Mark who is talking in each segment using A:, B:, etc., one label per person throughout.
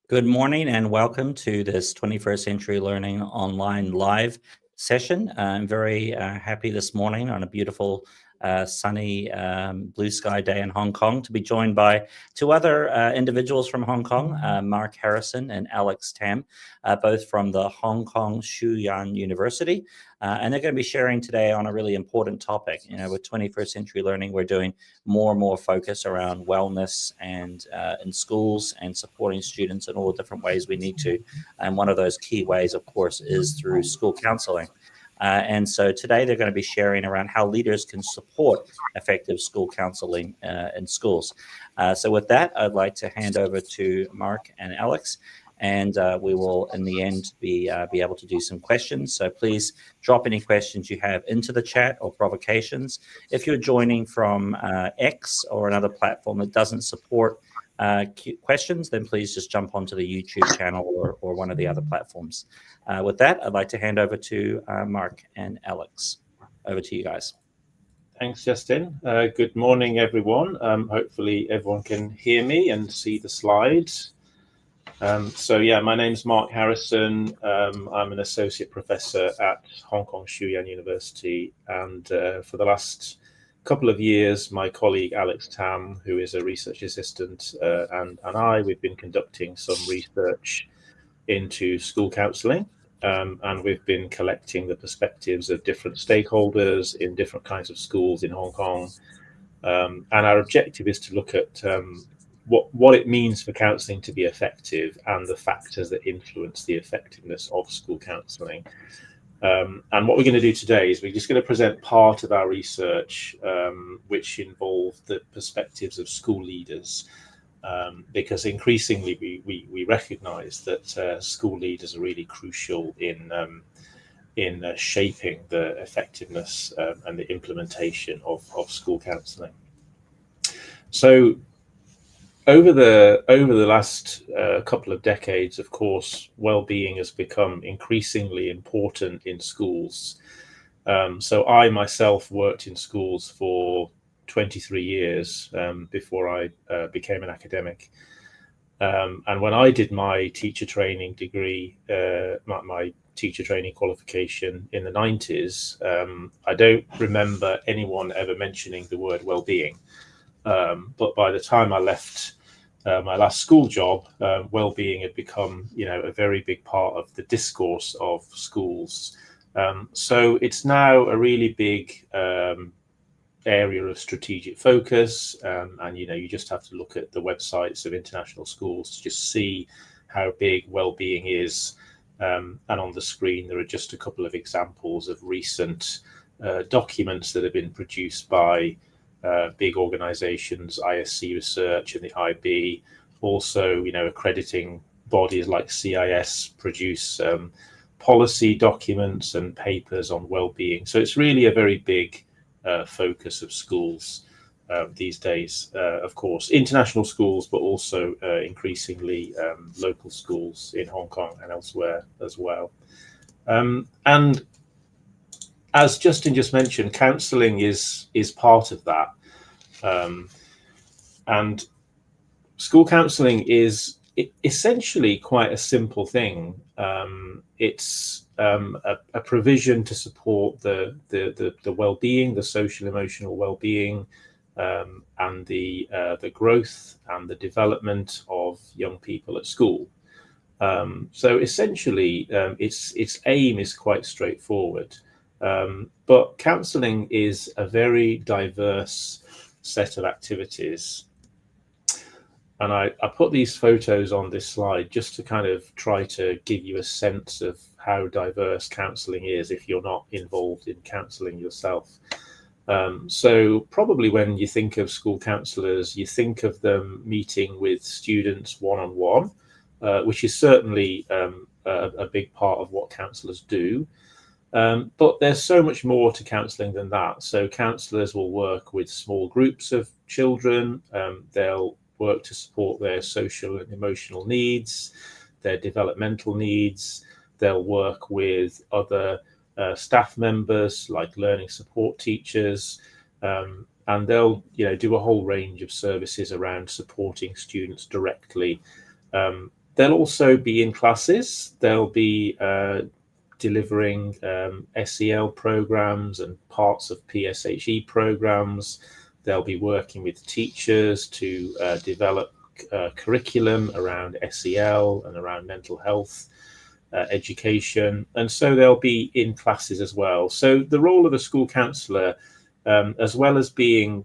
A: Good morning and welcome to this 21st Century Learning Online live session. I'm very happy this morning on a beautiful sunny blue sky day in Hong Kong to be joined by two other individuals from Hong Kong, Mark Harrison and Alex Tam, both from the Hong Kong Shu-Yan University. And they're going to be sharing today on a really important topic. You know, with 21st Century Learning, we're doing more and more focus around wellness and in schools and supporting students in all the different ways we need to. And one of those key ways, of course, is through school counselling. And so today they're going to be sharing around how leaders can support effective school counselling in schools. So with that, I'd like to hand over to Mark and Alex. And we will, in the end, be able to do some questions. So please drop any questions you have into the chat or provocations. If you're joining from X or another platform that doesn't support questions, then please just jump onto the YouTube channel or one of the other platforms. With that, I'd like to hand over to Mark and Alex. Over to you guys.
B: Thanks, Justin. Good morning, everyone. Hopefully everyone can hear me and see the slides. My name's Mark Harrison. I'm an associate professor at Hong Kong Shu-Yan University, and for the last couple of years, my colleague Alex Tam, who is a research assistant, and we've been conducting some research into school counselling, and we've been collecting the perspectives of different stakeholders in different kinds of schools in Hong Kong. And our objective is to look at what it means for counselling to be effective and the factors that influence the effectiveness of school counselling. And what we're going to do today is we're just going to present part of our research, which involved the perspectives of school leaders, because increasingly we recognise that school leaders are really crucial in shaping the effectiveness and the implementation of school counselling. So over the last couple of decades, of course, well-being has become increasingly important in schools. So I myself worked in schools for 23 years before I became an academic. And when I did my teacher training degree, my teacher training qualification in the 90s, I don't remember anyone ever mentioning the word well-being. But by the time I left my last school job, well-being had become, a very big part of the discourse of schools. So it's now a really big area of strategic focus, and you just have to look at the websites of international schools to just see how big well-being is. And on the screen there are just a couple of examples of recent documents that have been produced by big organizations, ISC Research and the IB. Also, accrediting bodies like CIS produce policy documents and papers on well-being. So it's really a very big focus of schools these days. Of course, international schools, but also increasingly local schools in Hong Kong and elsewhere as well. And as Justin just mentioned, counselling is part of that. And school counselling is essentially quite a simple thing. It's a provision to support the well-being, the social emotional well-being, and the growth and the development of young people at school. So essentially, its aim is quite straightforward. But counselling is a very diverse set of activities. And I put these photos on this slide just to kind of try to give you a sense of how diverse counselling is if you're not involved in counselling yourself. So probably when you think of school counsellors, you think of them meeting with students one-on-one, which is certainly a big part of what counsellors do. But there's so much more to counselling than that. So counsellors will work with small groups of children. They'll work to support their social and emotional needs, their developmental needs. They'll work with other staff members like learning support teachers, and they'll do a whole range of services around supporting students directly. They'll also be in classes. They'll be delivering SEL programs and parts of PSHE programs. They'll be working with teachers to develop curriculum around SEL and around mental health education. And so they'll be in classes as well. So the role of a school counsellor, as well as being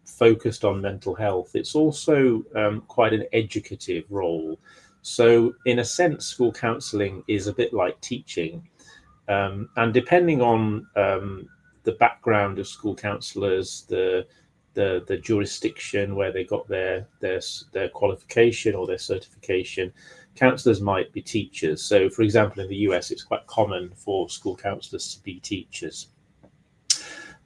B: focused on mental health, it's also quite an educative role. So in a sense, school counselling is a bit like teaching. And depending on the background of school counsellors, the jurisdiction where they got their qualification or their certification, counsellors might be teachers. So for example, in the US, it's quite common for school counsellors to be teachers.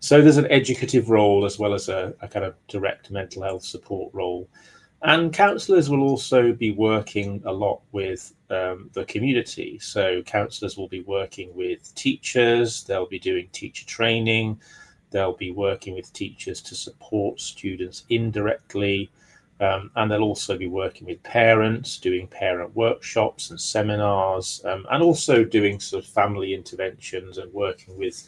B: So there's an educative role as well as a kind of direct mental health support role. And counsellors will also be working a lot with the community. So counsellors will be working with teachers, they'll be doing teacher training, they'll be working with teachers to support students indirectly, and they'll also be working with parents, doing parent workshops and seminars, and also doing sort of family interventions and working with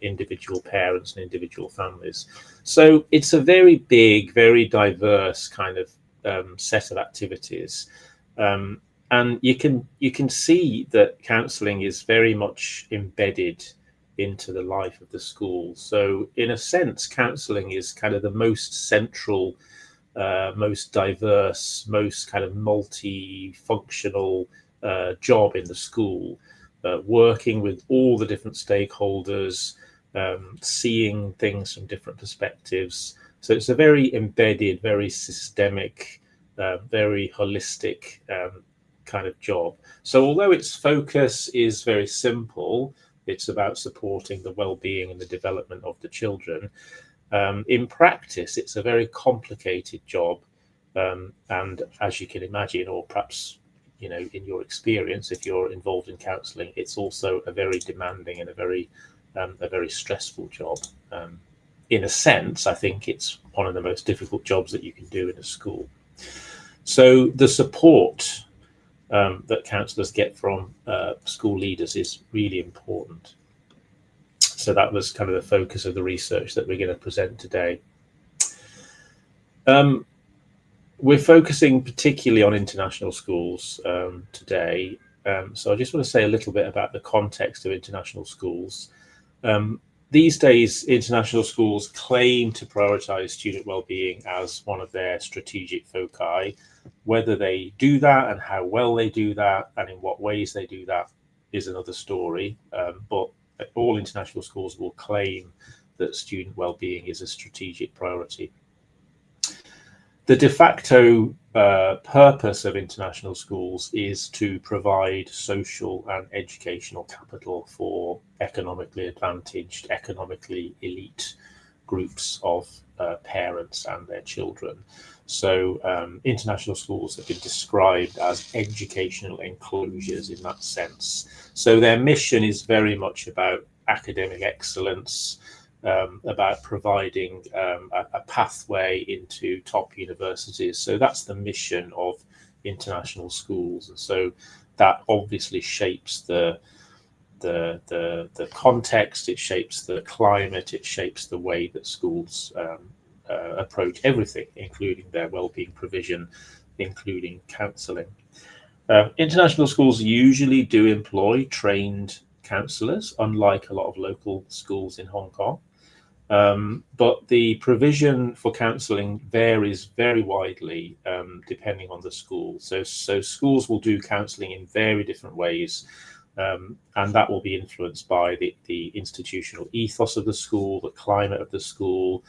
B: individual parents and individual families. So it's a very big, very diverse kind of set of activities, and you can see that counselling is very much embedded into the life of the school. So in a sense, counselling is kind of the most central, most diverse, most kind of multifunctional job in the school. Working with all the different stakeholders, seeing things from different perspectives. So it's a very embedded, very systemic, very holistic kind of job. So although its focus is very simple, it's about supporting the well-being and the development of the children. In practice, it's a very complicated job. And as you can imagine, or perhaps in your experience, if you're involved in counselling, it's also a very demanding and a very stressful job. In a sense, I think it's one of the most difficult jobs that you can do in a school. So the support that counsellors get from school leaders is really important. So that was kind of the focus of the research that we're going to present today. We're focusing particularly on international schools today. So I just want to say a little bit about the context of international schools. These days, international schools claim to prioritise student well-being as one of their strategic foci. Whether they do that and how well they do that and in what ways they do that is another story. But all international schools will claim that student well-being is a strategic priority. The de facto purpose of international schools is to provide social and educational capital for economically advantaged, economically elite groups of parents and their children. So international schools have been described as educational enclosures in that sense. So their mission is very much about academic excellence, about providing a pathway into top universities. So that's the mission of international schools. And so that obviously shapes the context, it shapes the climate, it shapes the way that schools approach everything, including their well-being provision, including counselling. International schools usually do employ trained counsellors, unlike a lot of local schools in Hong Kong. But the provision for counselling varies very widely depending on the school. So schools will do counselling in very different ways, and that will be influenced by the institutional ethos of the school, the climate of the school,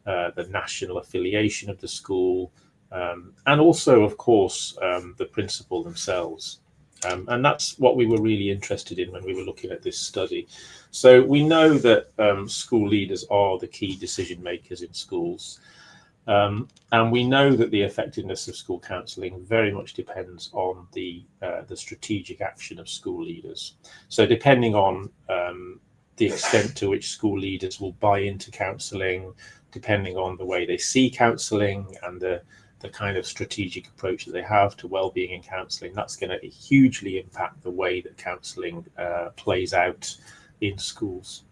B: the national affiliation of the school, and also, of course, the principal themselves. And that's what we were really interested in when we were looking at this study. So we know that school leaders are the key decision makers in schools. And we know that the effectiveness of school counselling very much depends on the strategic action of school leaders. So depending on the extent to which school leaders will buy into counselling, depending on the way they see counselling and the the kind of strategic approach that they have to well-being and counselling, that's going to hugely impact the way that counselling plays out in schools.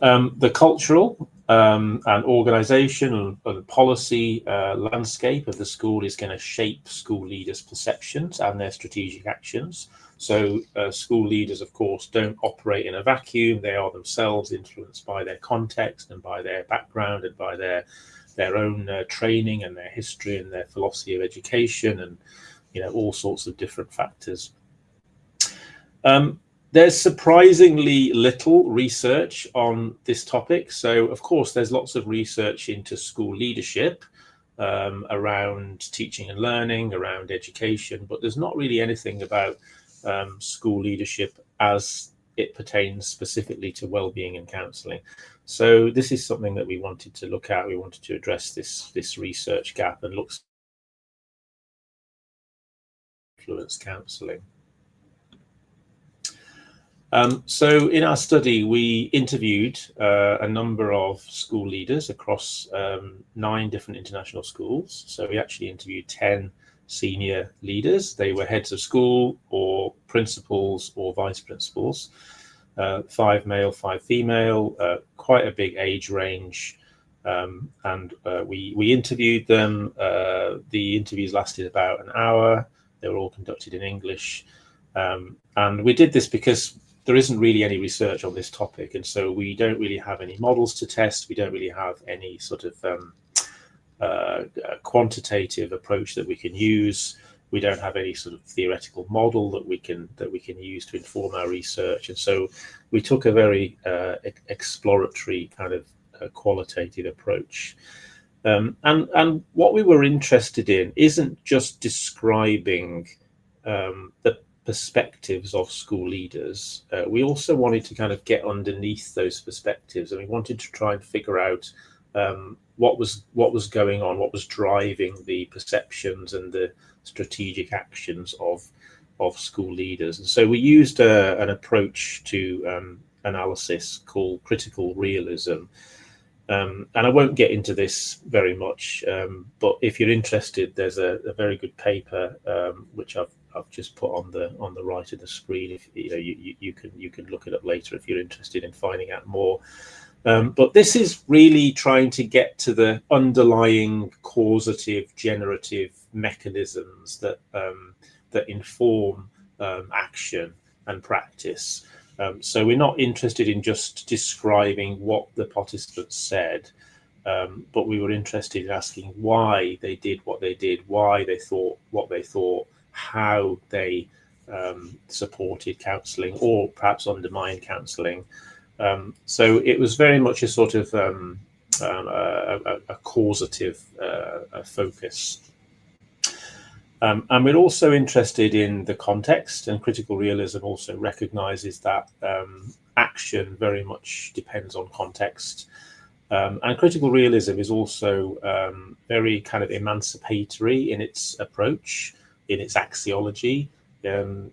B: The cultural and organisation and policy landscape of the school is going to shape school leaders' perceptions and their strategic actions. So school leaders, of course, don't operate in a vacuum. They are themselves influenced by their context and by their background and by their own training and their history and their philosophy of education, and all sorts of different factors. There's surprisingly little research on this topic. So, of course, there's lots of research into school leadership around teaching and learning, around education, but there's not really anything about school leadership as it pertains specifically to well-being and counselling. So this is something that we wanted to look at. We wanted to address this research gap and look at influence counselling. So in our study, we interviewed a number of school leaders across 9 different international schools. So we actually interviewed 10 senior leaders. They were heads of school or principals or vice principals, 5 male, 5 female, quite a big age range. And we interviewed them. The interviews lasted about an hour. They were all conducted in English. And we did this because there isn't really any research on this topic, and so we don't really have any models to test. We don't really have any sort of quantitative approach that we can use. We don't have any sort of theoretical model that we can use to inform our research, and so we took a very exploratory kind of qualitative approach. And what we were interested in isn't just describing the perspectives of school leaders. We also wanted to kind of get underneath those perspectives, and we wanted to try and figure out what was going on, what was driving the perceptions and the strategic actions of school leaders. And so we used an approach to analysis called critical realism. And I won't get into this very much, but if you're interested, there's a very good paper which I've just put on the right of the screen. If you can look it up later if you're interested in finding out more. But this is really trying to get to the underlying causative, generative mechanisms that inform action and practice. So we're not interested in just describing what the participants said, but we were interested in asking why they did what they did, why they thought what they thought, how they supported counselling or perhaps undermined counselling. So it was very much a sort of a causative focus. And we're also interested in the context, and critical realism also recognises that action very much depends on context. And critical realism is also very kind of emancipatory in its approach, in its axiology, in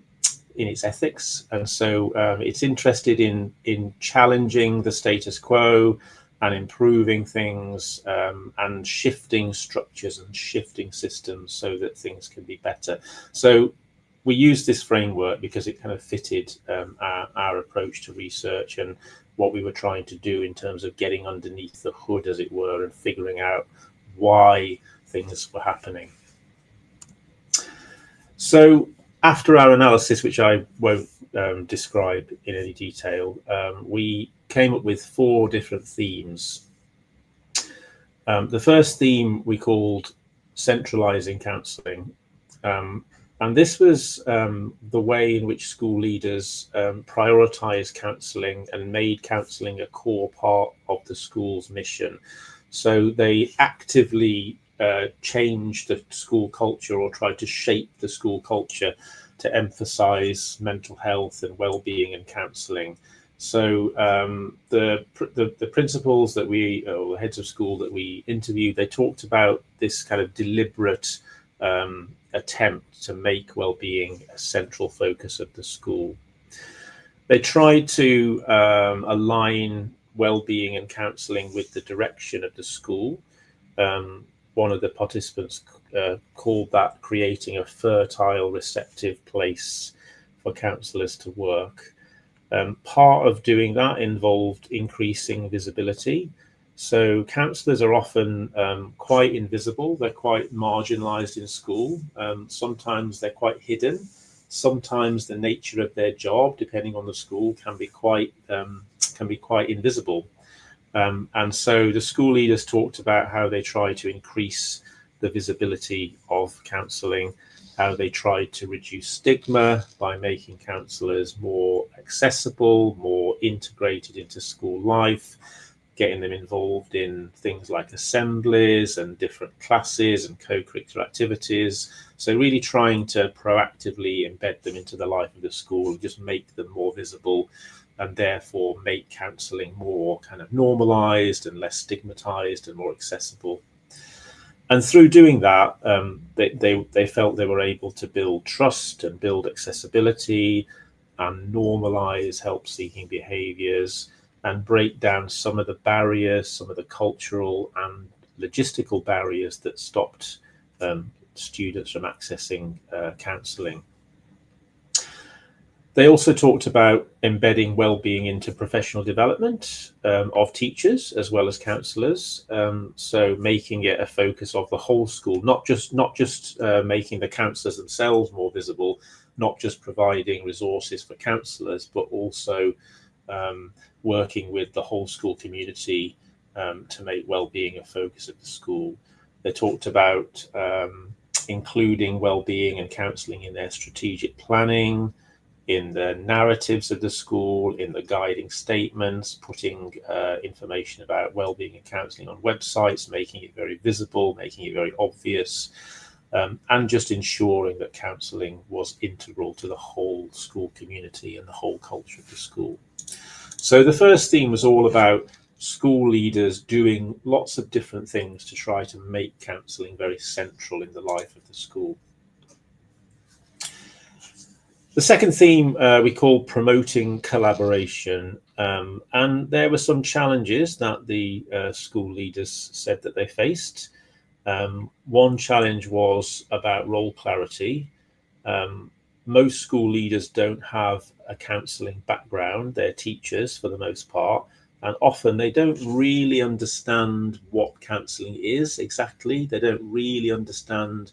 B: its ethics. And so it's interested in challenging the status quo and improving things and shifting structures and shifting systems so that things can be better. So we used this framework because it kind of fitted our approach to research and what we were trying to do in terms of getting underneath the hood, as it were, and figuring out why things were happening. So after our analysis, which I won't describe in any detail, we came up with 4 different themes. The first theme we called centralising counselling. And this was the way in which school leaders prioritised counselling and made counselling a core part of the school's mission. So they actively changed the school culture or tried to shape the school culture to emphasise mental health and well-being and counselling. So the principals that or heads of school that we interviewed, they talked about this kind of deliberate attempt to make well-being a central focus of the school. They tried to align well-being and counselling with the direction of the school. one of the participants called that creating a fertile, receptive place for counsellors to work. Part of doing that involved increasing visibility. So counsellors are often quite invisible. They're quite marginalised in school. Sometimes they're quite hidden. Sometimes the nature of their job, depending on the school, can be quite invisible. And so the school leaders talked about how they try to increase the visibility of counselling, how they tried to reduce stigma by making counsellors more accessible, more integrated into school life, getting them involved in things like assemblies and different classes and co-curricular activities. So really trying to proactively embed them into the life of the school and just make them more visible, and therefore make counselling more kind of normalised and less stigmatised and more accessible. And through doing that, they felt they were able to build trust and build accessibility and normalise help-seeking behaviours and break down some of the barriers, some of the cultural and logistical barriers that stopped students from accessing counselling. They also talked about embedding well-being into professional development of teachers as well as counsellors. So making it a focus of the whole school, not just making the counsellors themselves more visible, not just providing resources for counsellors, but also working with the whole school community to make well-being a focus of the school. They talked about including well-being and counselling in their strategic planning, in the narratives of the school, in the guiding statements, putting information about wellbeing and counselling on websites, making it very visible, making it very obvious, and just ensuring that counselling was integral to the whole school community and the whole culture of the school. So the first theme was all about school leaders doing lots of different things to try to make counselling very central in the life of the school. The second theme we call promoting collaboration, and there were some challenges that the school leaders said that they faced. One challenge was about role clarity. Most school leaders don't have a counselling background. They're teachers for the most part, and often they don't really understand what counselling is exactly. They don't really understand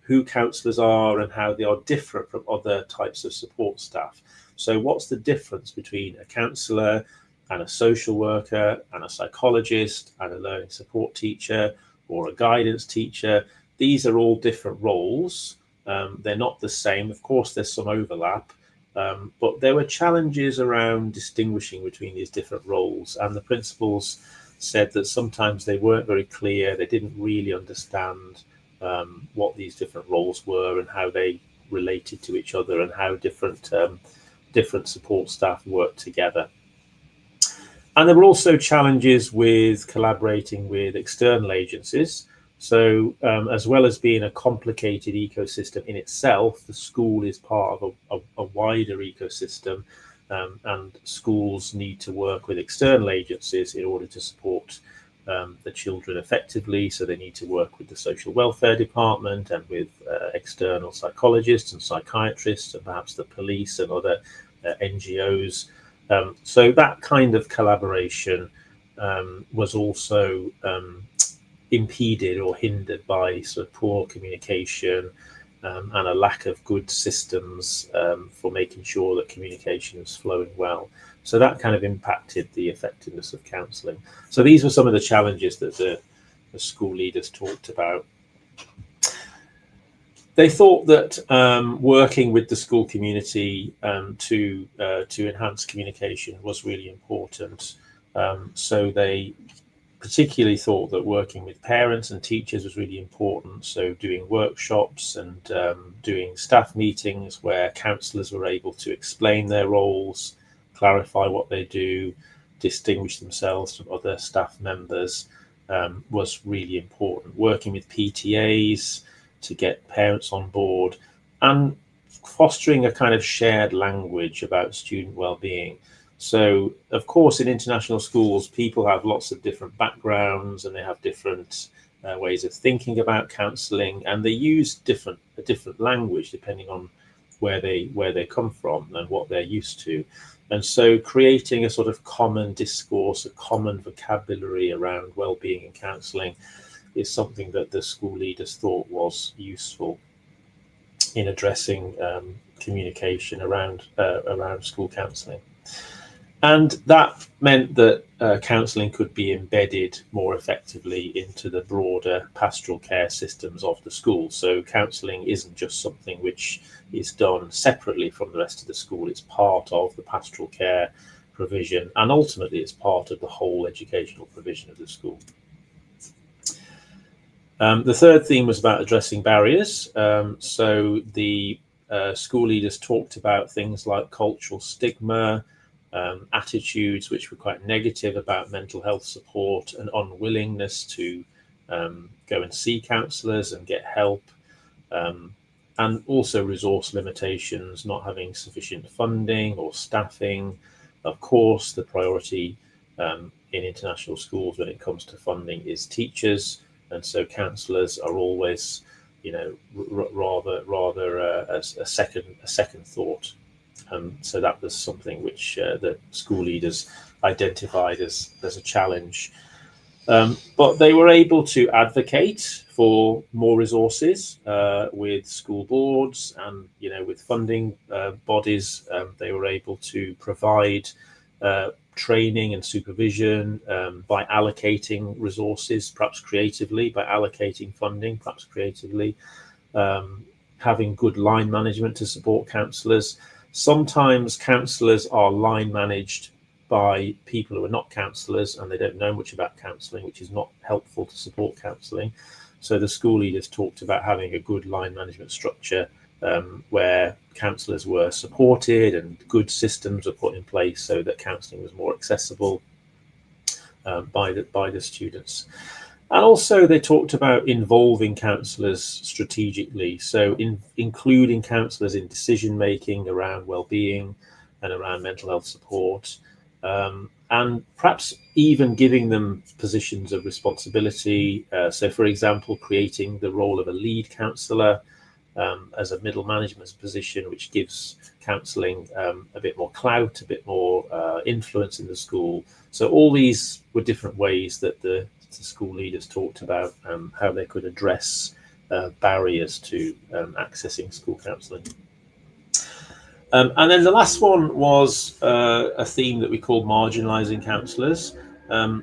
B: who counsellors are and how they are different from other types of support staff. So what's the difference between a counsellor and a social worker and a psychologist and a learning support teacher or a guidance teacher? These are all different roles. They're not the same. Of course, there's some overlap, but there were challenges around distinguishing between these different roles. And the principals said that sometimes they weren't very clear. They didn't really understand what these different roles were and how they related to each other and how different support staff worked together. And there were also challenges with collaborating with external agencies. So as well as being a complicated ecosystem in itself, the school is part of a wider ecosystem, and schools need to work with external agencies in order to support the children effectively. So they need to work with the social welfare department and with external psychologists and psychiatrists and perhaps the police and other NGOs. So that kind of collaboration was also impeded or hindered by sort of poor communication and a lack of good systems for making sure that communication is flowing well. So that kind of impacted the effectiveness of counselling. So these were some of the challenges that the school leaders talked about. They thought that working with the school community to enhance communication was really important. So they particularly thought that working with parents and teachers was really important. So doing workshops and doing staff meetings where counsellors were able to explain their roles, clarify what they do, distinguish themselves from other staff members was really important. Working with PTAs to get parents on board and fostering a kind of shared language about student well-being. So, of course, in international schools, people have lots of different backgrounds and they have different ways of thinking about counselling, and they use a different language depending on where they come from and what they're used to. And so creating a sort of common discourse, a common vocabulary around well-being and counselling is something that the school leaders thought was useful in addressing communication around school counselling. And that meant that counselling could be embedded more effectively into the broader pastoral care systems of the school. So counselling isn't just something which is done separately from the rest of the school. It's part of the pastoral care provision, and ultimately it's part of the whole educational provision of the school. The third theme was about addressing barriers. So the school leaders talked about things like cultural stigma, attitudes which were quite negative about mental health support, and unwillingness to go and see counsellors and get help, and also resource limitations, not having sufficient funding or staffing. Of course, the priority in international schools when it comes to funding is teachers, and so counsellors are always, rather a second thought. So that was something which the school leaders identified as a challenge. But they were able to advocate for more resources with school boards and, with funding bodies. They were able to provide training and supervision by allocating resources, perhaps creatively, by allocating funding, perhaps creatively, having good line management to support counsellors. Sometimes counsellors are line managed by people who are not counsellors and they don't know much about counselling, which is not helpful to support counselling. So the school leaders talked about having a good line management structure where counsellors were supported and good systems were put in place so that counselling was more accessible by the students. And also they talked about involving counsellors strategically, so including counsellors in decision making around well-being and around mental health support, and perhaps even giving them positions of responsibility. So for example, creating the role of a lead counsellor as a middle management position, which gives counselling a bit more clout, a bit more influence in the school. So all these were different ways that the school leaders talked about how they could address barriers to accessing school counselling. And then the last one was a theme that we called marginalising counsellors.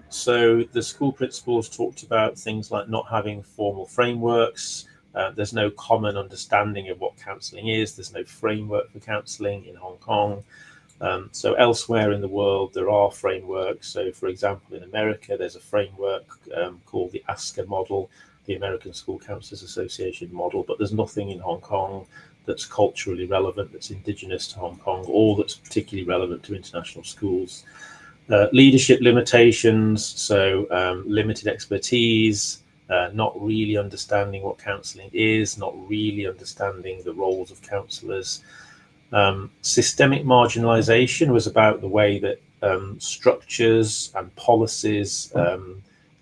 B: So the school principals talked about things like not having formal frameworks. There's no common understanding of what counselling is. There's no framework for counselling in Hong Kong. So elsewhere in the world, there are frameworks. So, for example, in America, there's a framework called the ASCA model, the American School Counselors Association model, but there's nothing in Hong Kong that's culturally relevant, that's indigenous to Hong Kong, or that's particularly relevant to international schools. Leadership limitations, so limited expertise, not really understanding what counselling is, not really understanding the roles of counsellors. Systemic marginalisation was about the way that structures and policies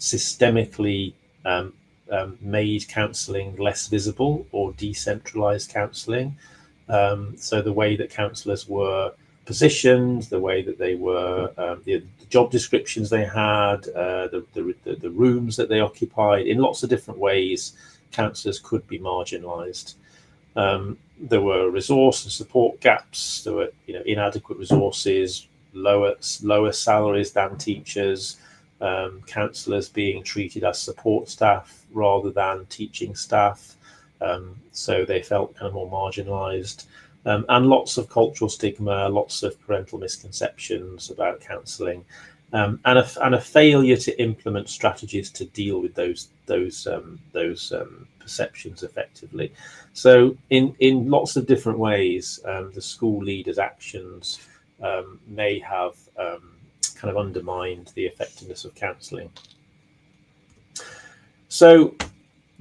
B: systemically made counselling less visible or decentralised counselling. So the way that counsellors were positioned, the way that they were, the job descriptions they had, the rooms that they occupied, in lots of different ways, counsellors could be marginalised. There were resource and support gaps. There were, inadequate resources, lower salaries than teachers, counsellors being treated as support staff rather than teaching staff. So they felt kind of more marginalised, and lots of cultural stigma, lots of parental misconceptions about counselling, and a failure to implement strategies to deal with those perceptions effectively. So in lots of different ways, the school leaders' actions may have kind of undermined the effectiveness of counselling. So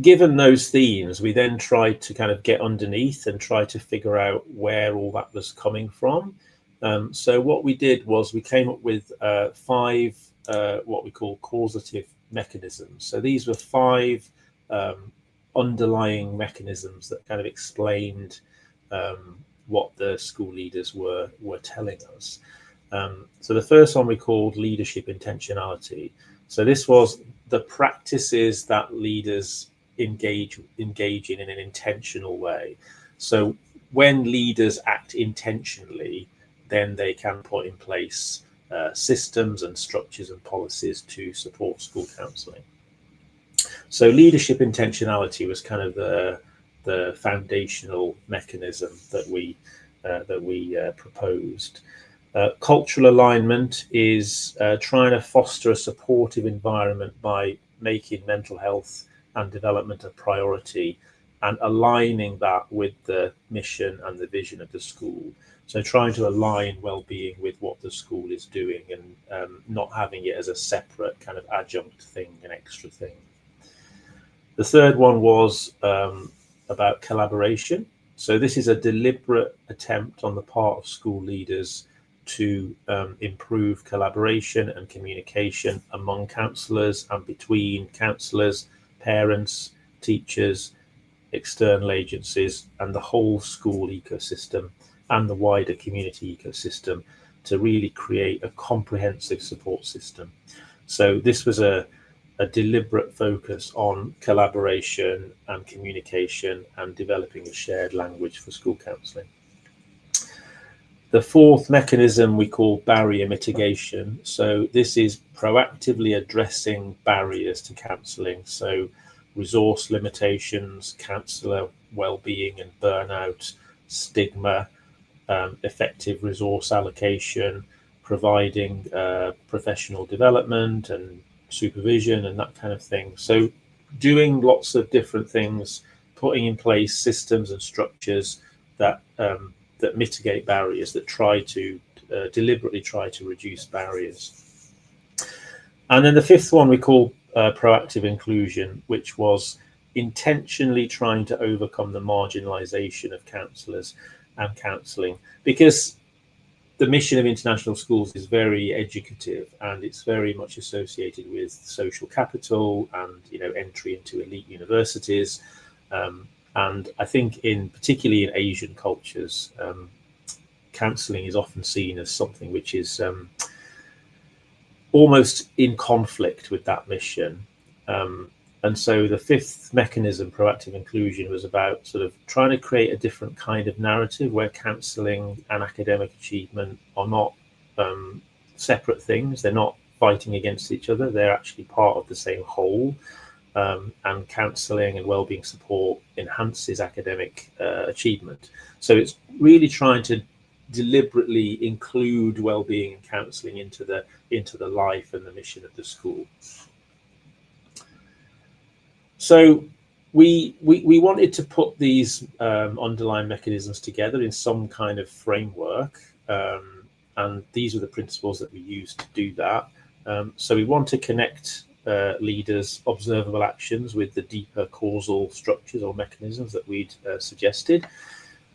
B: given those themes, we then tried to kind of get underneath and try to figure out where all that was coming from. So what we did was we came up with 5 what we call causative mechanisms. So these were 5 underlying mechanisms that kind of explained what the school leaders were telling us. So the first one we called leadership intentionality. So this was the practices that leaders engage in an intentional way. So when leaders act intentionally, then they can put in place systems and structures and policies to support school counselling. So leadership intentionality was kind of the foundational mechanism that we proposed. Cultural alignment is trying to foster a supportive environment by making mental health and development a priority and aligning that with the mission and the vision of the school. So trying to align well-being with what the school is doing and not having it as a separate kind of adjunct thing, an extra thing. The third one was about collaboration. So this is a deliberate attempt on the part of school leaders to improve collaboration and communication among counsellors and between counsellors, parents, teachers, external agencies, and the whole school ecosystem and the wider community ecosystem to really create a comprehensive support system. So this was a deliberate focus on collaboration and communication and developing a shared language for school counselling. The fourth mechanism we call barrier mitigation. So this is proactively addressing barriers to counselling. So resource limitations, counsellor well-being and burnout, stigma, effective resource allocation, providing professional development and supervision and that kind of thing. So doing lots of different things, putting in place systems and structures that that mitigate barriers, that try to deliberately try to reduce barriers. And then the fifth one we call proactive inclusion, which was intentionally trying to overcome the marginalization of counsellors and counselling, because the mission of international schools is very educative and it's very much associated with social capital and entry into elite universities. And I think particularly in Asian cultures, counselling is often seen as something which is almost in conflict with that mission. And so the fifth mechanism, proactive inclusion, was about sort of trying to create a different kind of narrative where counselling and academic achievement are not separate things. They're not fighting against each other. They're actually part of the same whole. And counselling and wellbeing support enhances academic achievement. So it's really trying to deliberately include wellbeing and counselling into the life and the mission of the school. So we wanted to put these underlying mechanisms together in some kind of framework, and these are the principles that we used to do that. So we want to connect leaders' observable actions with the deeper causal structures or mechanisms that we'd suggested.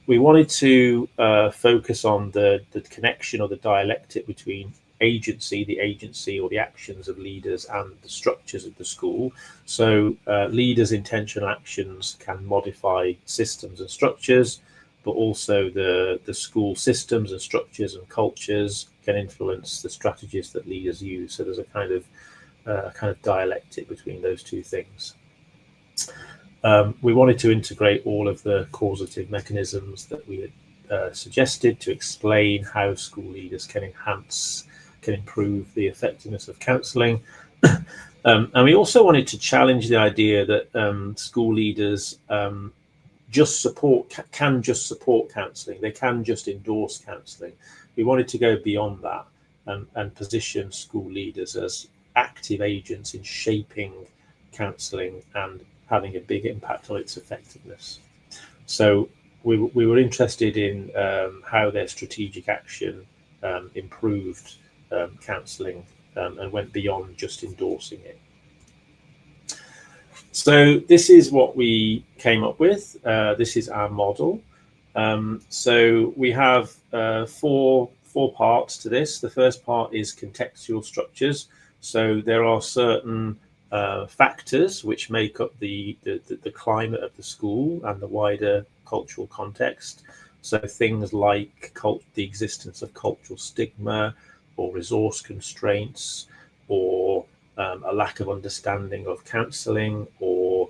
B: We wanted to focus on the connection or the dialectic between the agency or the actions of leaders and the structures of the school. So leaders' intentional actions can modify systems and structures, but also the school systems and structures and cultures can influence the strategies that leaders use. So there's a kind of dialectic between those two things. We wanted to integrate all of the causative mechanisms that we had suggested to explain how school leaders can improve the effectiveness of counselling. And we also wanted to challenge the idea that school leaders can just support counselling. They can just endorse counselling. We wanted to go beyond that and position school leaders as active agents in shaping counselling and having a big impact on its effectiveness. So we were interested in how their strategic action improved counselling and went beyond just endorsing it. So this is what we came up with. This is our model. So we have four parts to this. The first part is contextual structures. So there are certain factors which make up the climate of the school and the wider cultural context. So things like the existence of cultural stigma, or resource constraints, or a lack of understanding of counselling, or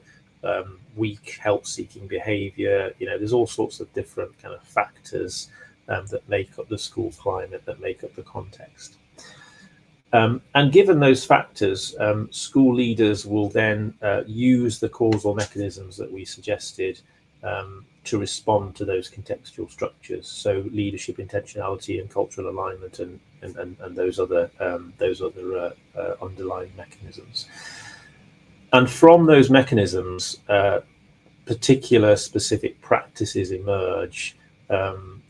B: weak help-seeking behaviour. There's all sorts of different kind of factors that make up the school climate, that make up the context. And given those factors, school leaders will then use the causal mechanisms that we suggested to respond to those contextual structures. So leadership, intentionality, and cultural alignment, and those other underlying mechanisms. And from those mechanisms, particular specific practices emerge.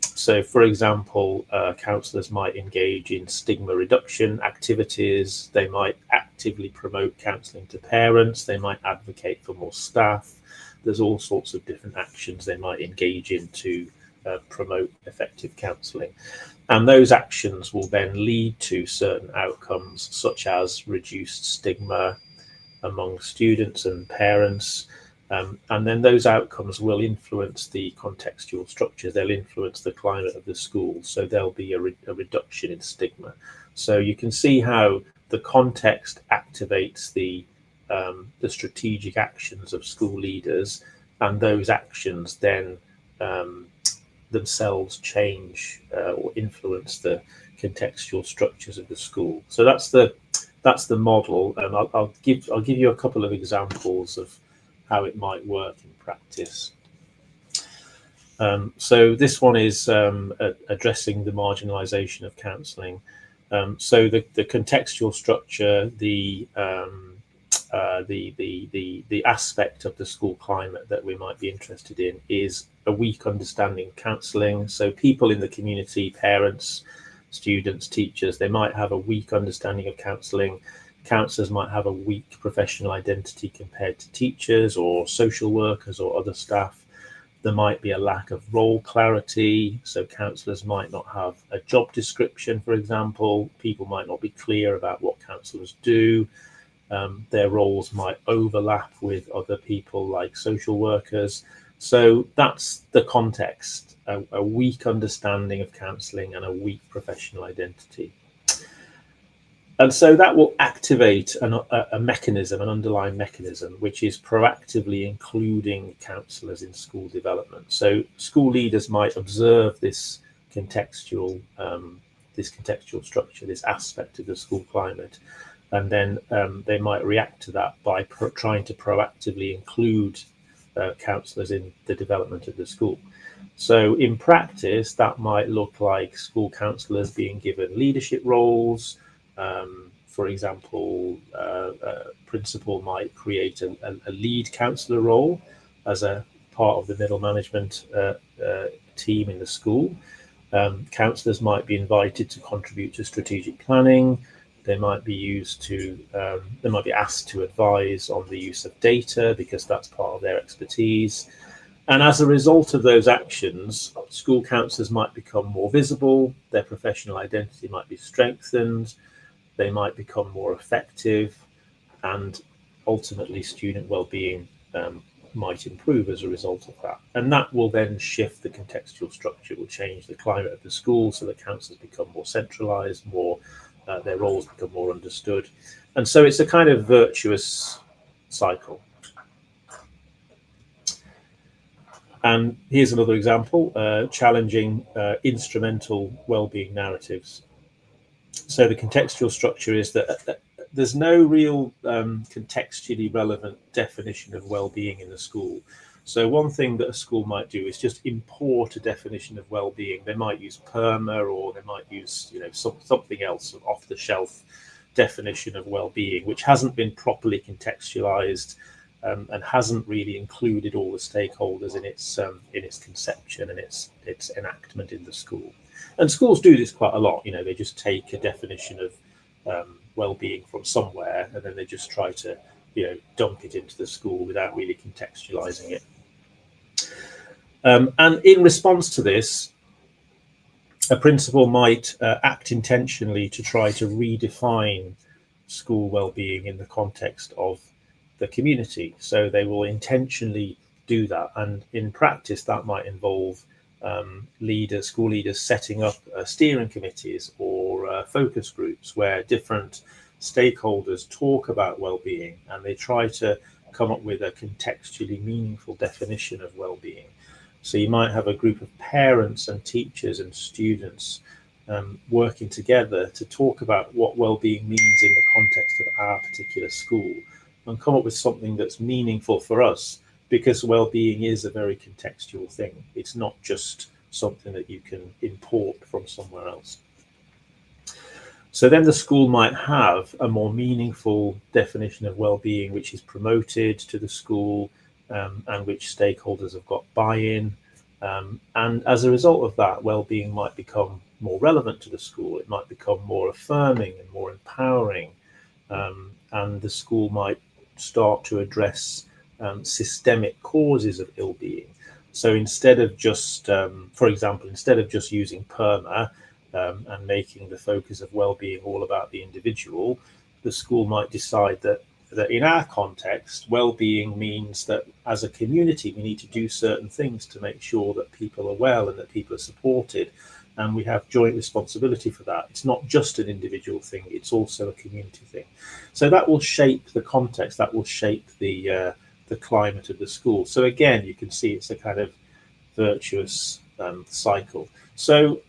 B: So, for example, counsellors might engage in stigma reduction activities. They might actively promote counselling to parents. They might advocate for more staff. There's all sorts of different actions they might engage in to promote effective counselling. And those actions will then lead to certain outcomes, such as reduced stigma among students and parents. And then those outcomes will influence the contextual structure. They'll influence the climate of the school. So there'll be a reduction in stigma. So you can see how the context activates the strategic actions of school leaders, and those actions then themselves change or influence the contextual structures of the school. So that's the model, and I'll give you a couple of examples of how it might work in practice. So this one is addressing the marginalisation of counselling. So the contextual structure, the aspect of the school climate that we might be interested in is a weak understanding of counselling. So people in the community, parents, students, teachers, they might have a weak understanding of counselling. Counsellors might have a weak professional identity compared to teachers or social workers or other staff. There might be a lack of role clarity. So counsellors might not have a job description, for example. People might not be clear about what counsellors do. Their roles might overlap with other people like social workers. So that's the context, a weak understanding of counselling and a weak professional identity. And so that will activate a mechanism, an underlying mechanism, which is proactively including counsellors in school development. So school leaders might observe this contextual structure, this aspect of the school climate, and then they might react to that by trying to proactively include counsellors in the development of the school. So in practice, that might look like school counsellors being given leadership roles. For example, a principal might create a lead counsellor role as a part of the middle management team in the school. Counsellors might be invited to contribute to strategic planning. They might be asked to advise on the use of data because that's part of their expertise. And as a result of those actions, school counsellors might become more visible. Their professional identity might be strengthened. They might become more effective, and ultimately student well-being might improve as a result of that. And that will then shift the contextual structure, will change the climate of the school so that counsellors become more centralised, their roles become more understood. And so it's a kind of virtuous cycle. And here's another example, challenging instrumental well-being narratives. So the contextual structure is that there's no real contextually relevant definition of well-being in the school. So one thing that a school might do is just import a definition of well-being. They might use PERMA, or they might use something else, an off-the-shelf definition of well-being, which hasn't been properly contextualized and hasn't really included all the stakeholders in its conception and its enactment in the school. And schools do this quite a lot. They just take a definition of well-being from somewhere, and then they just try to dump it into the school without really contextualizing it. And in response to this, a principal might act intentionally to try to redefine school well-being in the context of the community. So they will intentionally do that, and in practice that might involve school leaders setting up steering committees or focus groups where different stakeholders talk about well-being, and they try to come up with a contextually meaningful definition of well-being. So you might have a group of parents and teachers and students working together to talk about what well-being means in the context of our particular school, and come up with something that's meaningful for us, because well-being is a very contextual thing. It's not just something that you can import from somewhere else. So then the school might have a more meaningful definition of well-being, which is promoted to the school, and which stakeholders have got buy-in. And as a result of that, well-being might become more relevant to the school. It might become more affirming and more empowering. And the school might start to address systemic causes of ill-being. So instead of just, for example, instead of just using PERMA and making the focus of well-being all about the individual, the school might decide that in our context, well-being means that as a community, we need to do certain things to make sure that people are well and that people are supported. And we have joint responsibility for that. It's not just an individual thing, it's also a community thing. So that will shape the context, that will shape the climate of the school. So again, you can see it's a kind of virtuous cycle. So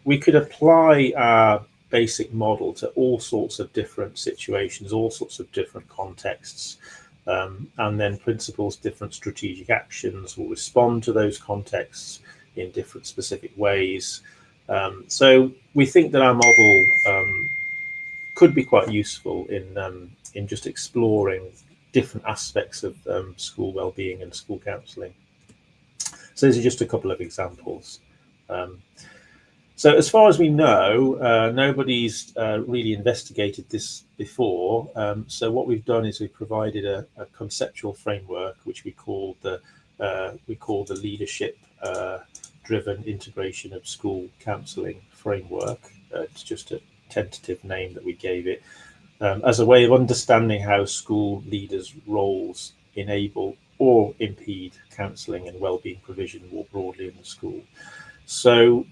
B: we could apply our basic model to all sorts of different situations, all sorts of different contexts, and then principals, different strategic actions will respond to those contexts in different specific ways. So we think that our model could be quite useful in just exploring different aspects of school well-being and school counselling. So these are just a couple of examples. So as far as we know, nobody's really investigated this before. So what we've done is we've provided a conceptual framework, which we call the leadership driven integration of school counselling framework. It's just a tentative name that we gave it, as a way of understanding how school leaders' roles enable or impede counselling and wellbeing provision more broadly in the school. So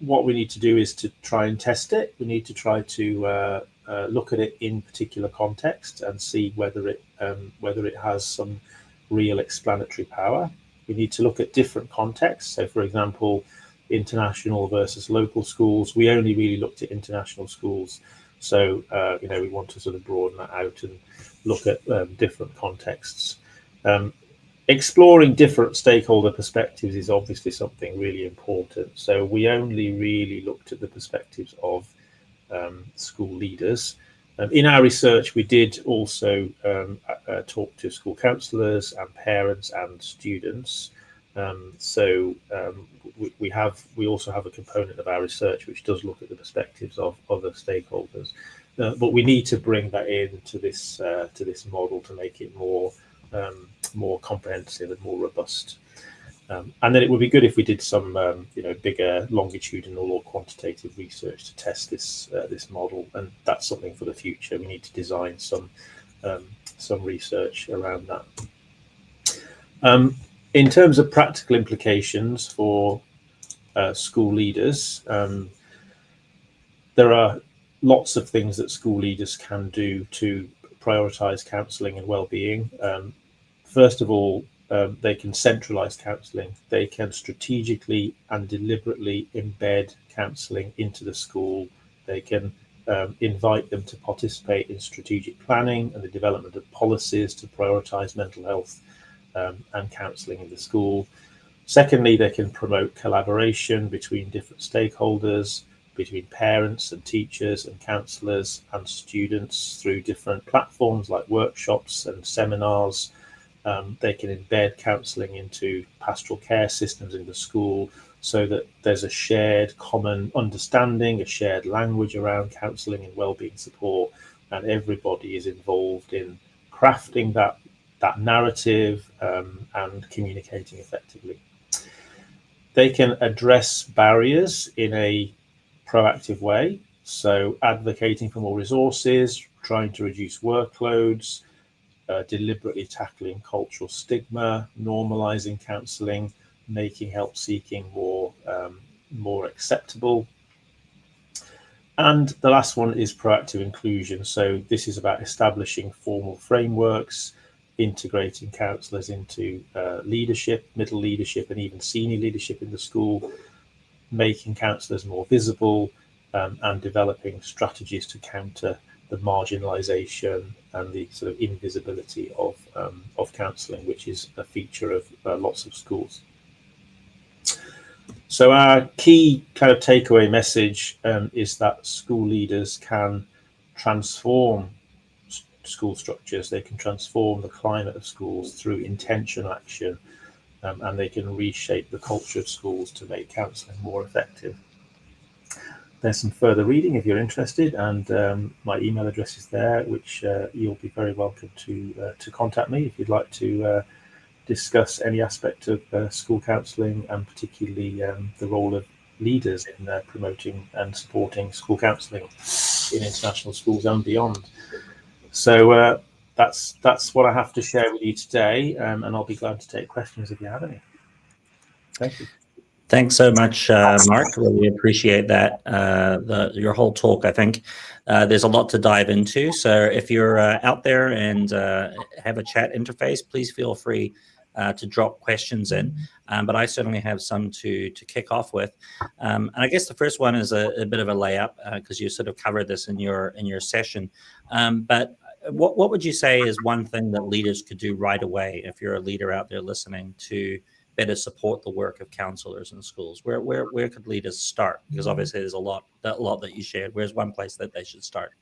B: what we need to do is to try and test it. We need to try to look at it in particular context and see whether it has some real explanatory power. We need to look at different contexts. So, for example, international versus local schools. We only really looked at international schools. So, we want to sort of broaden that out and look at different contexts. Exploring different stakeholder perspectives is obviously something really important. So we only really looked at the perspectives of school leaders. In our research, we did also talk to school counsellors and parents and students. We also have a component of our research which does look at the perspectives of other stakeholders. But we need to bring that into this model to make it more comprehensive and more robust. And then it would be good if we did some bigger longitudinal or quantitative research to test this model, and that's something for the future. We need to design some research around that. In terms of practical implications for school leaders, there are lots of things that school leaders can do to prioritise counselling and wellbeing. First of all, they can centralise counselling. They can strategically and deliberately embed counselling into the school. They can invite them to participate in strategic planning and the development of policies to prioritise mental health and counselling in the school. Secondly, they can promote collaboration between different stakeholders, between parents and teachers and counsellors and students through different platforms like workshops and seminars. They can embed counselling into pastoral care systems in the school so that there's a shared common understanding, a shared language around counselling and wellbeing support, and everybody is involved in crafting that narrative and communicating effectively. They can address barriers in a proactive way, so advocating for more resources, trying to reduce workloads, deliberately tackling cultural stigma, normalizing counselling, making help seeking more acceptable. And the last one is proactive inclusion. So this is about establishing formal frameworks, integrating counsellors into leadership, middle leadership, and even senior leadership in the school, making counsellors more visible, and developing strategies to counter the marginalisation and the sort of invisibility of counselling, which is a feature of lots of schools. So our key kind of takeaway message is that school leaders can transform school structures, they can transform the climate of schools through intentional action, and they can reshape the culture of schools to make counselling more effective. There's some further reading if you're interested, and my email address is there, which you'll be very welcome to contact me if you'd like to discuss any aspect of school counselling, and particularly the role of leaders in promoting and supporting school counselling in international schools and beyond. So that's what I have to share with you today, and I'll be glad to take questions if you have any. Thank you.
A: Thanks so much, Mark. Really appreciate that. Your whole talk, I think there's a lot to dive into. So if you're out there and have a chat interface, please feel free to drop questions in. But I certainly have some to kick off with. And I guess the first one is a bit of a layup because you sort of covered this in your session. But what would you say is one thing that leaders could do right away if you're a leader out there listening to better support the work of counsellors in schools? Where could leaders start? Because obviously there's a lot that you shared. Where's one place that they should start?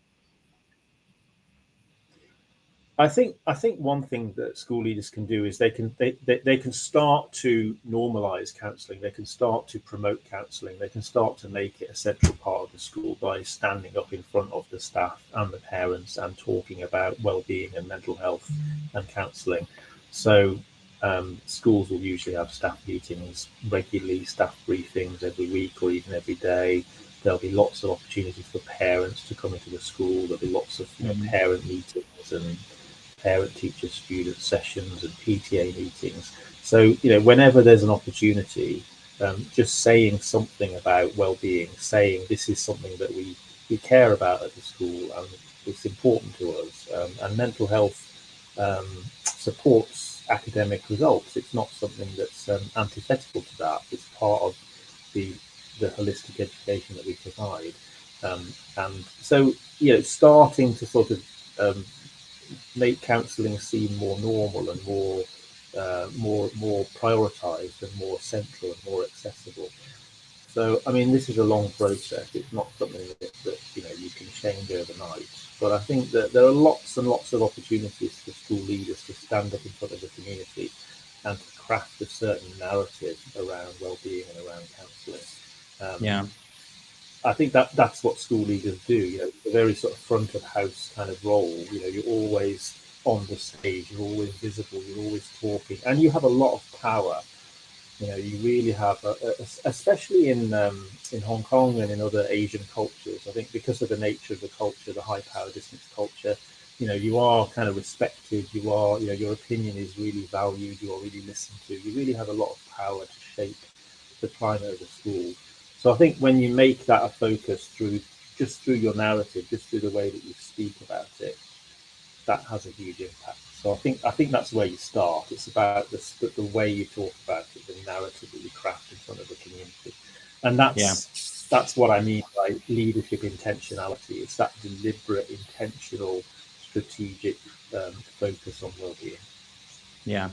B: I think one thing that school leaders can do is they can start to normalise counselling. They can start to promote counselling. They can start to make it a central part of the school by standing up in front of the staff and the parents and talking about well-being and mental health and counselling. So schools will usually have staff meetings regularly, staff briefings every week or even every day. There'll be lots of opportunities for parents to come into the school. There'll be lots of parent meetings and parent teacher student sessions and PTA meetings. So whenever there's an opportunity, just saying something about well-being, saying this is something that we care about at the school and it's important to us, and mental health supports academic results. It's not something that's antithetical to that. It's part of the holistic education that we provide, and so starting to sort of make counselling seem more normal and more prioritised and more central and more accessible. So I mean, this is a long process. It's not something that you can change overnight. But I think that there are lots and lots of opportunities for school leaders to stand up in front of the community and to craft a certain narrative around well-being and around counselling. I think that's what school leaders do. The very sort of front of house kind of role. You're always on the stage. You're always visible. You're always talking, and you have a lot of power. You really have, especially in Hong Kong and in other Asian cultures. I think because of the nature of the culture, the high power distance culture, you are kind of respected. You are, your opinion is really valued. You are really listened to. You really have a lot of power to shape the climate of the school. So I think when you make that a focus through your narrative, just through the way that you speak about it, that has a huge impact. So I think that's where you start. It's about the way you talk about it, the narrative that you craft in front of the community, and that's what I mean by leadership intentionality. It's that deliberate, intentional, strategic focus on well-being.
A: Yeah,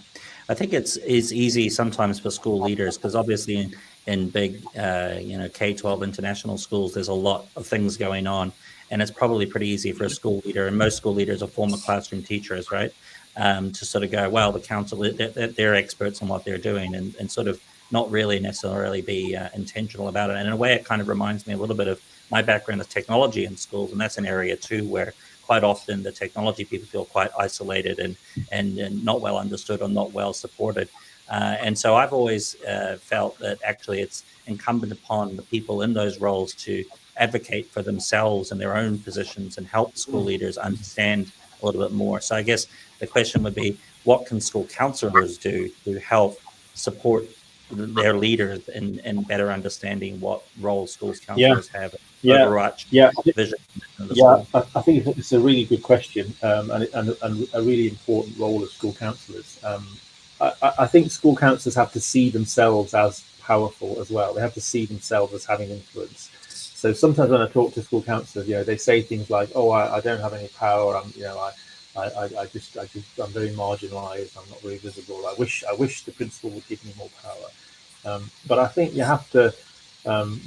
A: I think it's easy sometimes for school leaders because obviously in big K-12 international schools, there's a lot of things going on, and it's probably pretty easy for a school leader, and most school leaders are former classroom teachers, right? To sort of go, well, the council, they're experts on what they're doing, and sort of not really necessarily be intentional about it. And in a way, it kind of reminds me a little bit of my background of technology in schools, and that's an area too where quite often the technology people feel quite isolated and not well understood or not well supported. And so I've always felt that actually it's incumbent upon the people in those roles to advocate for themselves and their own positions and help school leaders understand a little bit more. So I guess the question would be, what can school counselors do to help support their leaders in better understanding what role schools
B: Yeah,
A: counselors have,
B: yeah,
A: overarching
B: yeah,
A: vision of the
B: yeah.
A: school?
B: I think it's a really good question, and a really important role of school counsellors. I think school counsellors have to see themselves as powerful as well. They have to see themselves as having influence. So sometimes when I talk to school counsellors, they say things like, "Oh, I don't have any power. I'm very marginalised. I'm not very visible. I wish the principal would give me more power." But I think you have to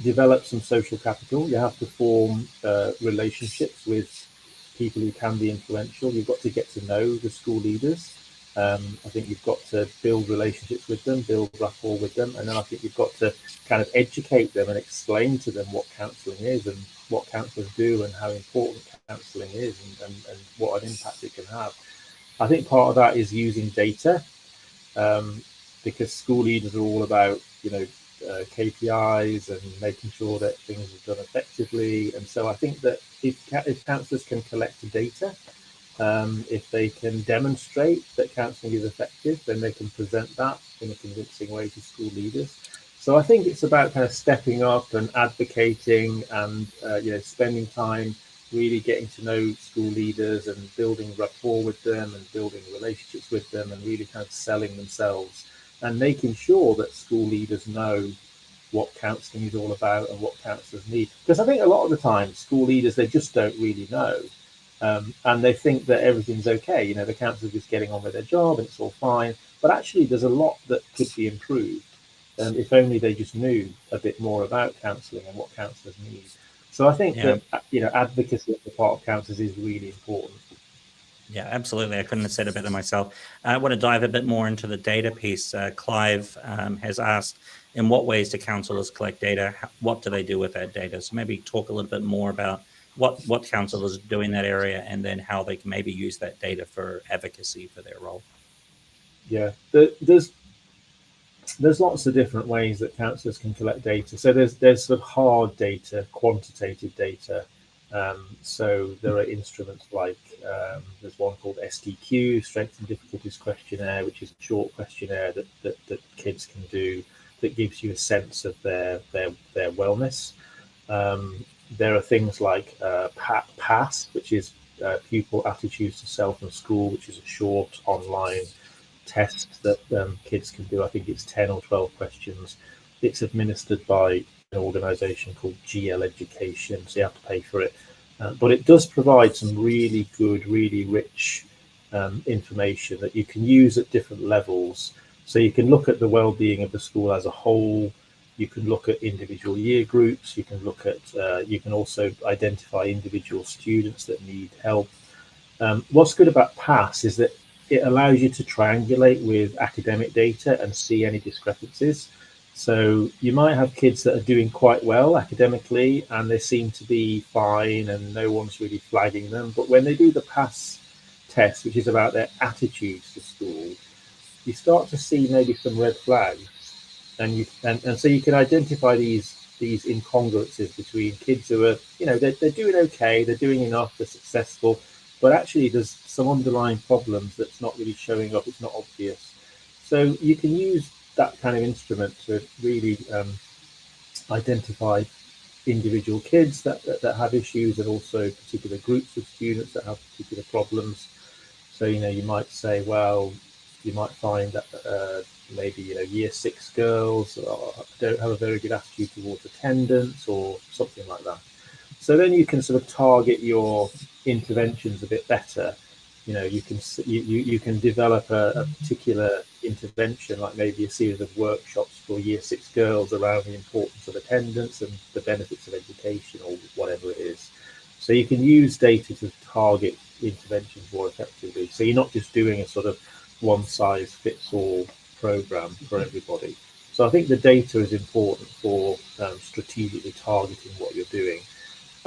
B: develop some social capital. You have to form relationships with people who can be influential. You've got to get to know the school leaders. I think you've got to build relationships with them, build rapport with them, and then I think you've got to kind of educate them and explain to them what counselling is and what counsellors do and how important counselling is and what an impact it can have. I think part of that is using data, because school leaders are all about KPIs and making sure that things are done effectively. And so I think that if counsellors can collect data, if they can demonstrate that counselling is effective, then they can present that in a convincing way to school leaders. So I think it's about kind of stepping up and advocating and spending time really getting to know school leaders and building rapport with them and building relationships with them and really kind of selling themselves and making sure that school leaders know what counselling is all about and what counsellors need. Because I think a lot of the time school leaders, they just don't really know. And they think that everything's okay. The counsellor's just getting on with their job and it's all fine. But actually, there's a lot that could be improved if only they just knew a bit more about counselling and what counsellors need. So I think
A: Yeah.
B: that advocacy on the part of counsellors is really important.
A: Yeah, absolutely. I couldn't have said it better myself. I want to dive a bit more into the data piece. Clive has asked, in what ways do counsellors collect data? What do they do with that data? So maybe talk a little bit more about what counsellors do in that area, and then how they can maybe use that data for advocacy for their role.
B: Yeah, there's lots of different ways that counsellors can collect data. So there's sort of hard data, quantitative data. So there are instruments like there's one called SDQ, Strengths and Difficulties Questionnaire, which is a short questionnaire that kids can do that gives you a sense of their wellness. There are things like PASS, which is Pupil Attitudes to Self and School, which is a short online test that kids can do. I think it's 10 or 12 questions. It's administered by an organisation called GL Education, so you have to pay for it. But it does provide some really good, really rich information that you can use at different levels. So you can look at the well-being of the school as a whole. You can look at individual year groups. You can look at. You can also identify individual students that need help. What's good about PASS is that it allows you to triangulate with academic data and see any discrepancies. So you might have kids that are doing quite well academically and they seem to be fine and no one's really flagging them. But when they do the PASS test, which is about their attitudes to school, you start to see maybe some red flags. And so you can identify these incongruences between kids who are, they're doing okay, they're doing enough, they're successful, but actually there's some underlying problems that's not really showing up, it's not obvious. So you can use that kind of instrument to really identify individual kids that have issues and also particular groups of students that have particular problems. So, you might say, well, you might find that maybe, year 6 girls don't have a very good attitude towards attendance or something like that. So then you can sort of target your interventions a bit better. You can develop a particular intervention, like maybe a series of workshops for year 6 girls around the importance of attendance and the benefits of education or whatever it is. So you can use data to target interventions more effectively. So you're not just doing a sort of one-size-fits-all program for everybody. So I think the data is important for strategically targeting what you're doing.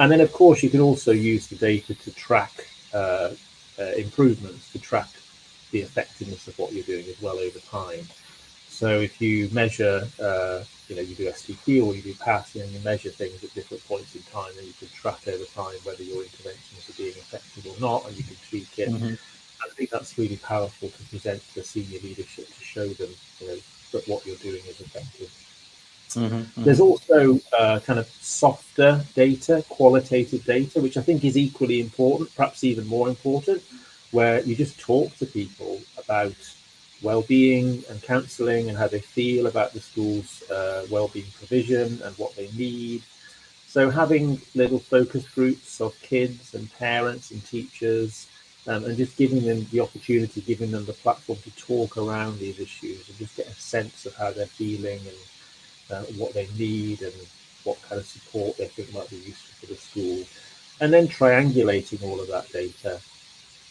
B: And then, of course, you can also use the data to track improvements, to track the effectiveness of what you're doing as well over time. So if you measure, you do STP or you do PASS, you measure things at different points in time, and you can track over time whether your interventions are being effective or not, and you can tweak it.
A: Mm-hmm.
B: I think that's really powerful to present to the senior leadership, to show them, that what you're doing is effective.
A: Mm-hmm.
B: There's also kind of softer data, qualitative data, which I think is equally important, perhaps even more important, where you just talk to people about well-being and counselling and how they feel about the school's well-being provision and what they need. So having little focus groups of kids and parents and teachers, and just giving them the opportunity, giving them the platform to talk around these issues and just get a sense of how they're feeling and what they need and what kind of support they think might be useful for the school, and then triangulating all of that data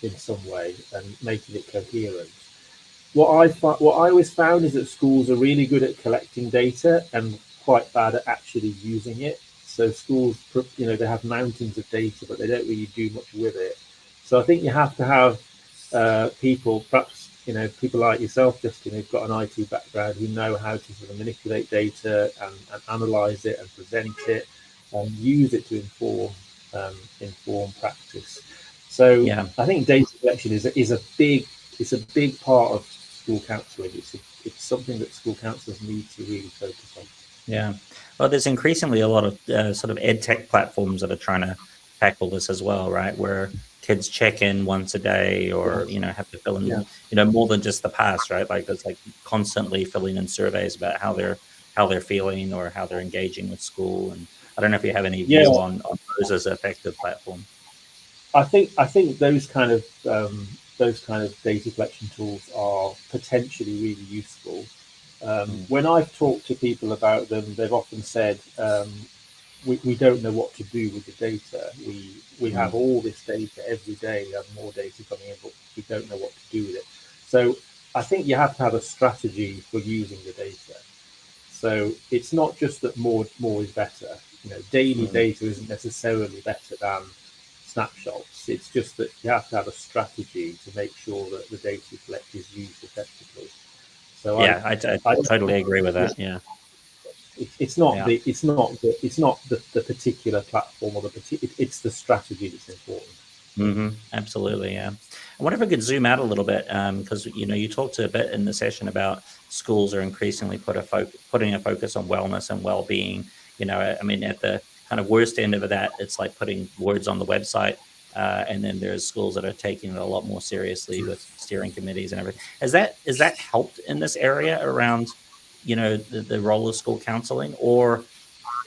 B: in some way and making it coherent. What I always found is that schools are really good at collecting data and quite bad at actually using it. So schools, they have mountains of data, but they don't really do much with it. So I think you have to have people, perhaps people like yourself, Justin, who've got an IT background, who know how to sort of manipulate data and analyze it and present it and use it to inform practice. So
A: Yeah.
B: I think data collection is a big part of school counselling. It's something that school counsellors need to really focus on.
A: Yeah. Well, there's increasingly a lot of sort of ed tech platforms that are trying to tackle this as well, right? Where kids check in once a day, or have to fill
B: Yeah.
A: in, more than just the past, right? Like there's like constantly filling in surveys about how they're feeling or how they're engaging with school. And I don't know if you have any
B: Yeah.
A: view on those as effective platforms.
B: I think those kind of data collection tools are potentially really useful. When I've talked to people about them, they've often said, we don't know what to do with the data. We have all this data every day. We have more data coming in, but we don't know what to do with it. So I think you have to have a strategy for using the data. So it's not just that more is better. Daily data isn't necessarily better than snapshots. It's just that you have to have a strategy to make sure that the data you collect is used effectively. So
A: Yeah, I totally agree with that. Yeah.
B: It's not
A: Yeah.
B: the particular platform or it's the strategy that's important.
A: Absolutely, yeah. I wonder if we could zoom out a little bit, because you talked a bit in the session about schools are increasingly putting a focus on wellness and well-being. I mean, at the kind of worst end of that, it's like putting words on the website, and then there's schools that are taking it a lot more seriously with steering committees and everything. Is that helped in this area around, the role of school counseling, or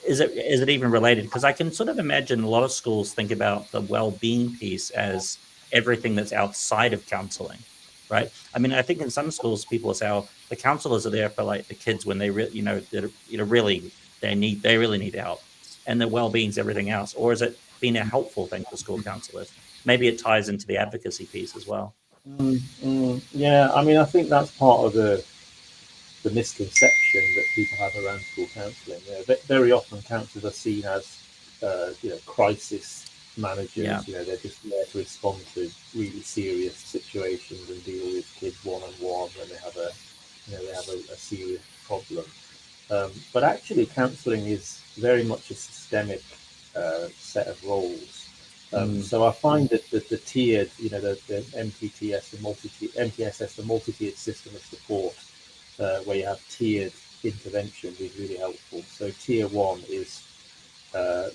A: is it even related? Because I can sort of imagine a lot of schools think about the well-being piece as everything that's outside of counseling, right? I mean, I think in some schools people will say, "Oh, the counselors are there for like the kids when they really, really they really need help, and the well-being's everything else." Or is it been a helpful thing for school counselors? Maybe it ties into the advocacy piece as well.
B: Yeah, I mean, I think that's part of the misconception that people have around school counselling. Very often counsellors are seen as crisis managers.
A: Yeah.
B: They're just there to respond to really serious situations and deal with kids one-on-one when they have a serious problem. But actually, counselling is very much a systemic set of roles. So I find that the tiered, the MTTS, MTSS, the multi-tiered system of support, where you have tiered interventions, is really helpful. So tier one is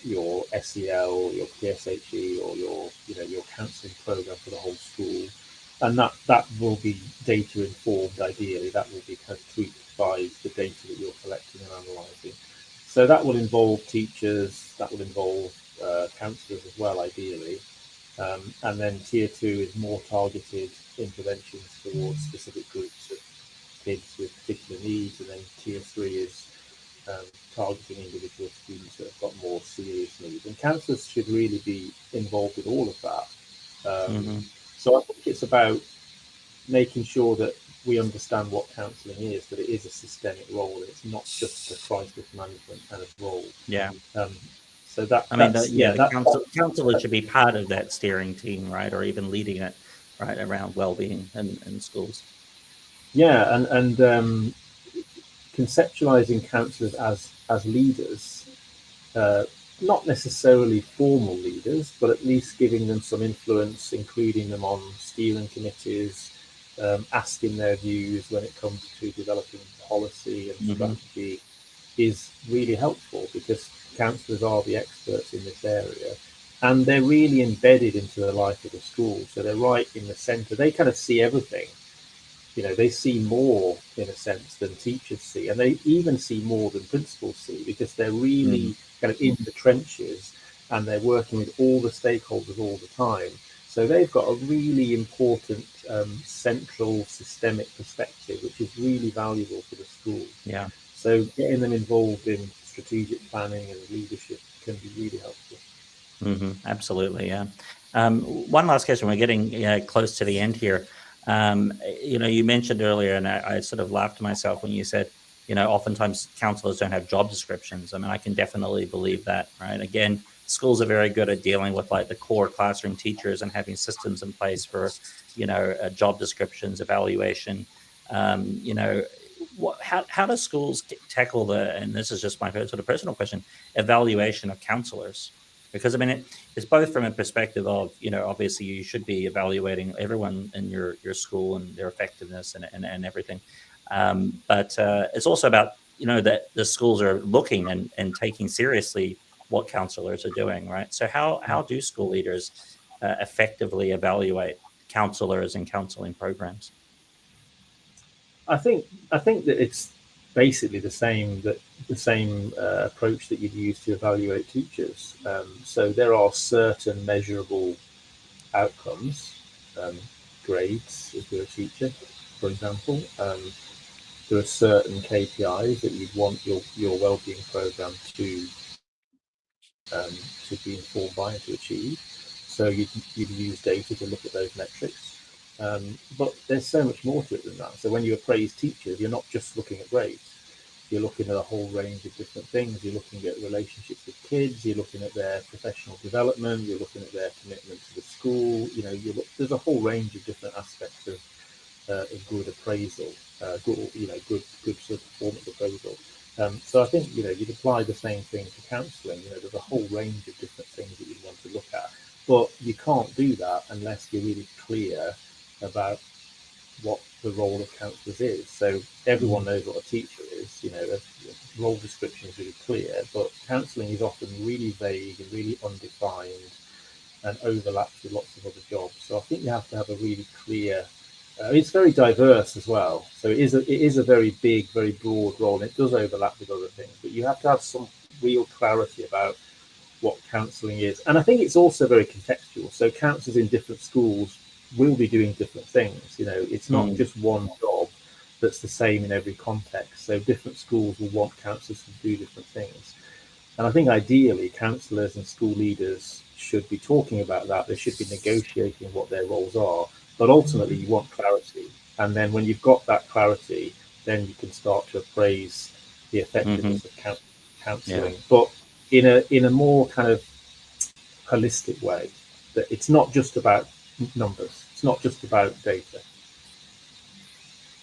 B: your SEL, your PSHE, or your counselling program for the whole school, and that will be data informed. Ideally, that will be kind of tweaked by the data that you're collecting and analysing. So that will involve teachers, that will involve counsellors as well, ideally. And then tier two is more targeted interventions towards specific groups of kids with particular needs, and then tier three is targeting individual students that have got more serious needs. And counsellors should really be involved with all of that. So I think it's about making sure that we understand what counselling is, that it is a systemic role, and it's not just a crisis management kind of role.
A: Yeah.
B: So that
A: I mean, the counselor should be part of that steering team, right, or even leading it, right, around well-being in schools.
B: Yeah, and conceptualizing counsellors as leaders, not necessarily formal leaders, but at least giving them some influence, including them on steering committees, asking their views when it comes to developing policy and strategy, is really helpful, because counsellors are the experts in this area, and they're really embedded into the life of the school. So they're right in the centre. They kind of see everything. They see more, in a sense, than teachers see, and they even see more than principals see, because they're really kind of in the trenches, and they're working with all the stakeholders all the time. So they've got a really important central systemic perspective, which is really valuable for the school.
A: Yeah.
B: So getting them involved in strategic planning and leadership can be really helpful.
A: Absolutely, yeah. One last question. We're getting close to the end here. You mentioned earlier, and I sort of laughed to myself when you said, oftentimes counsellors don't have job descriptions. I mean, I can definitely believe that, right? Again, schools are very good at dealing with like the core classroom teachers and having systems in place for, job descriptions, evaluation. How do schools tackle and this is just my sort of personal question, evaluation of counsellors? Because I mean, it's both from a perspective of, obviously you should be evaluating everyone in your school and their effectiveness and everything. But it's also about, that the schools are looking and taking seriously what counsellors are doing, right? So how do school leaders effectively evaluate counsellors and counselling programs?
B: I think that it's basically the same approach that you'd use to evaluate teachers. So there are certain measurable outcomes, grades if you're a teacher, for example. There are certain KPIs that you'd want your wellbeing program to be informed by and to achieve. So you'd use data to look at those metrics. But there's so much more to it than that. So when you appraise teachers, you're not just looking at grades. You're looking at a whole range of different things. You're looking at relationships with kids. You're looking at their professional development. You're looking at their commitment to the school. There's a whole range of different aspects of good appraisal, good sort of performance appraisal. So I think you'd apply the same thing to counselling. There's a whole range of different things that you'd want to look at, but you can't do that unless you're really clear about what the role of counsellors is. So everyone knows what a teacher is. A role description is really clear, but counselling is often really vague and really undefined and overlaps with lots of other jobs. So I think you have to have a really clear. It's very diverse as well. So it is a very big, very broad role, and it does overlap with other things. But you have to have some real clarity about what counselling is. And I think it's also very contextual. So counsellors in different schools will be doing different things. It's not just one job that's the same in every context. So different schools will want counsellors to do different things. And I think ideally counsellors and school leaders should be talking about that. They should be negotiating what their roles are. But ultimately you want clarity. And then when you've got that clarity, then you can start to appraise the effectiveness of counselling. But in a more kind of holistic way, that it's not just about numbers. It's not just about data.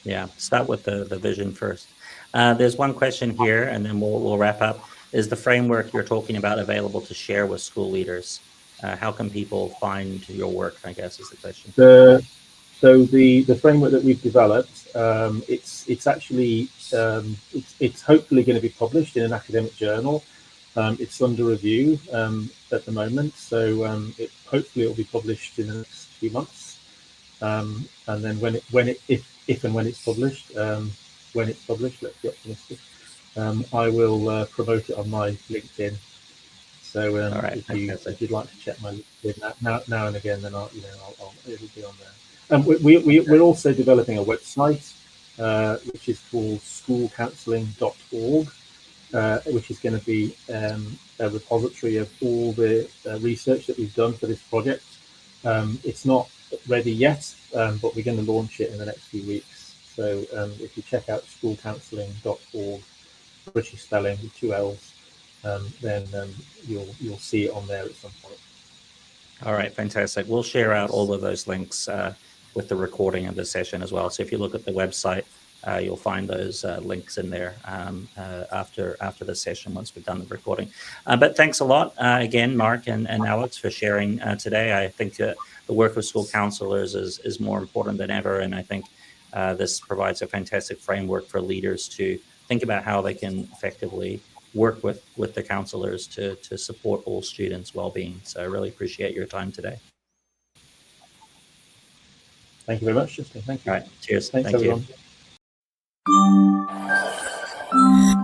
A: Yeah, start with the vision first. There's one question here, and then we'll wrap up. Is the framework you're talking about available to share with school leaders? How can people find your work, I guess, is the question.
B: So the framework that we've developed, it's actually it's hopefully going to be published in an academic journal. It's under review at the moment, so hopefully it will be published in the next few months. And then if and when it's published, let's be optimistic. I will promote it on my LinkedIn. So if you'd like to check my LinkedIn now and again, then it'll be on there. We're also developing a website which is called schoolcounselling.org, which is going to be a repository of all the research that we've done for this project. It's not ready yet, but we're going to launch it in the next few weeks. So if you check out schoolcounselling.org, British spelling with 2 L's, then you'll see it on there at some point.
A: All right, fantastic. We'll share out all of those links with the recording of the session as well. So if you look at the website, you'll find those links in there after the session once we've done the recording. But thanks a lot again, Mark and Alex, for sharing today. I think the work of school counselors is more important than ever, and I think this provides a fantastic framework for leaders to think about how they can effectively work with the counselors to support all students' well-being. So I really appreciate your time today.
B: Thank you very much, Justin. Thank you.
A: All right. Cheers.
B: Thanks,
A: Thank
B: everyone.
A: you.